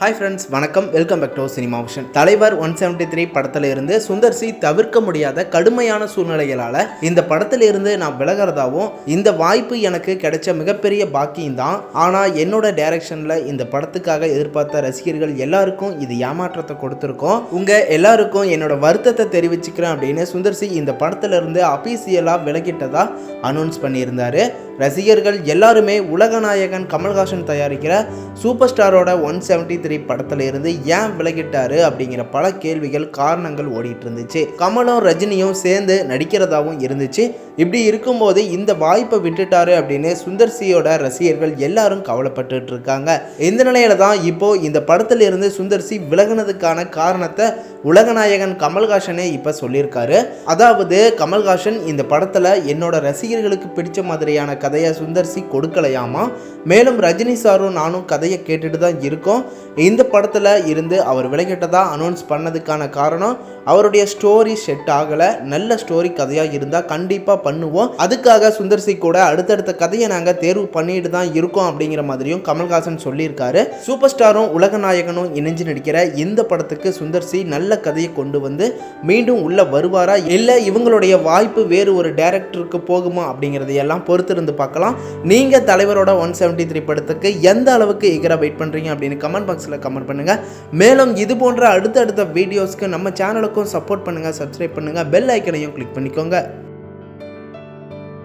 Hi friends, வணக்கம். Welcome back to cinema vision. தலைவர் 173 படத்துல இருந்து சுந்தர் சி தவிர்க்க முடியாத கடுமையான சூழ்நிலைகளால் இந்த படத்துல இருந்து நான் விலகிறதாவும், இந்த வாய்ப்பு எனக்கு கிடைச்ச மிகப்பெரிய பாக்கியம் தான். ஆனால் என்னோட டைரக்ஷனில் இந்த படத்துக்காக எதிர்பார்த்த ரசிகர்கள் எல்லாருக்கும் இது ஏமாற்றத்தை கொடுத்துருக்கோம். உங்கள் எல்லாருக்கும் என்னோட வருத்தத்தை தெரிவிச்சுக்கிறேன் அப்படின்னு சுந்தர் சி இந்த படத்துல இருந்து அபிஷியலாக விலகிட்டதா அனௌன்ஸ் பண்ணியிருந்தாரு. ரசிகர்கள் எல்லாருமே உலகநாயகன் கமல்ஹாசன் தயாரிக்கிற சூப்பர் ஸ்டாரோட 173 படத்துல இருந்து ஏன் விலகிட்டாரு அப்படிங்கிற பல கேள்விகள், காரணங்கள் ஓடிட்டு இருந்துச்சு. கமலும் ரஜினியும் சேர்ந்து நடிக்கிறதாவும் இருந்துச்சு. இப்படி இருக்கும்போது இந்த வாய்ப்பை விட்டுட்டாரு அப்படின்னு சுந்தர் சியோட ரசிகர்கள் எல்லாரும் கவலைப்பட்டு இருக்காங்க. இந்த நிலையில தான் இப்போ இந்த படத்துல இருந்து சுந்தர் சி விலகினதுக்கான காரணத்தை உலகநாயகன் கமல்ஹாசனே இப்ப சொல்லியிருக்காரு. அதாவது கமல்ஹாசன் இந்த படத்துல என்னோட ரசிகர்களுக்கு பிடிச்ச மாதிரியான கதையை சுந்தர் சி கொடுக்கலையாமா. மேலும் ரஜினி சாரும் நானும் கதையை கேட்டுட்டு தான் இருக்கோம். இந்த படத்துல இருந்து அவர் விலகிட்டதா அனௌன்ஸ் பண்ணதுக்கான காரணம், அவருடைய ஸ்டோரி செட் ஆகலை, நல்ல ஸ்டோரி கதையாக இருந்தால் கண்டிப்பாக பண்ணுவோம், அதுக்காக சுந்தர் சி கூட அடுத்தடுத்த கதையை நாங்கள் தேர்வு பண்ணிட்டு தான் இருக்கோம் அப்படிங்கிற மாதிரியும் கமல்ஹாசன் சொல்லியிருக்காரு. சூப்பர் ஸ்டாரும் உலகநாயகனும் இணைஞ்சு நடிக்கிற இந்த படத்துக்கு சுந்தர் சி நல்ல கதையை கொண்டு வந்து மீண்டும் உள்ள வருவாரா, இல்லை இவங்களுடைய வாய்ப்பு வேறு ஒரு டைரக்டருக்கு போகுமா அப்படிங்கிறதையெல்லாம் பொறுத்திருந்து பார்க்கலாம். நீங்கள் தலைவரோட 173 படத்துக்கு எந்த அளவுக்கு எகராக வெயிட் பண்ணுறீங்க அப்படின்னு கமெண்ட் பாக்ஸில் கமெண்ட் பண்ணுங்கள். மேலும் இது போன்ற அடுத்தடுத்த வீடியோஸ்க்கு நம்ம சேனலுக்கும் சப்போர்ட் பண்ணுங்கள், சப்ஸ்கிரைப் பண்ணுங்கள், பெல் ஐக்கனையும் கிளிக் பண்ணிக்கோங்க.